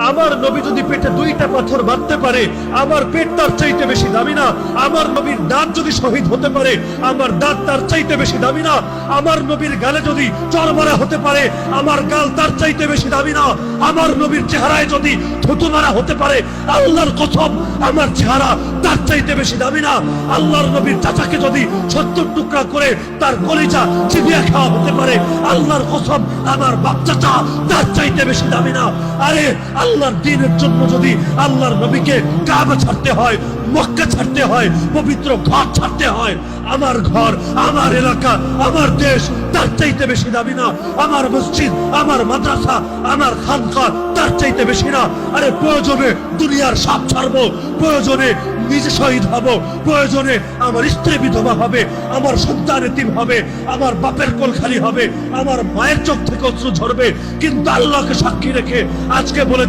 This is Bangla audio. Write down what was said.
আমার নবী যদি পেটে 2টা পাথর বাঁধতে পারে, আমার পেট তার চাইতে বেশি দামি না? আমার নবীর দাঁত যদি শহীদ হতে পারে, আমার দাঁত তার চাইতে বেশি দামি না? আমার নবীর গালে যদি চড় মারা হতে পারে, আমার গাল তার চাইতে বেশি দামি না? আমার নবীর চেহারায় যদি থুতু মারা হতে পারে, আল্লাহর কসম আমার চেহারা তার চাইতে বেশি দামি না? আল্লাহর নবীর চাচাকে যদি 70 টুকরা করে তার কলিজা চিবিয়ে খাওয়া হতে পারে, আল্লাহর কসম আমার বাপ চাচা তার চাইতে বেশি দামি না? আরে আল্লাহর দ্বীনের জন্য যদি আল্লাহর নবীকে কাবা ছাড়তে হয়, মক্কা ছাড়তে হয়, পবিত্র ঘর ছাড়তে হয়, আমার ঘর, আমার এলাকা, আমার দেশ তার চাইতে বেশি দামি না? আমার মসজিদ, আমার মাদ্রাসা, আমার খানকা তার চাইতে বেশি না? আরে প্রয়োজনে দুনিয়ার সব ছাড়বো, প্রয়োজনে নিজে শহীদ হব, প্রয়োজনে আমার স্ত্রী বিধবা হবে, আমার সন্তান এতিম হবে, আমার বাপের কোল খালি হবে, আমার মায়ের চোখ থেকে অশ্রু ঝরবে, কিন্তু আল্লাহকে সাক্ষী রেখে আজকে বলে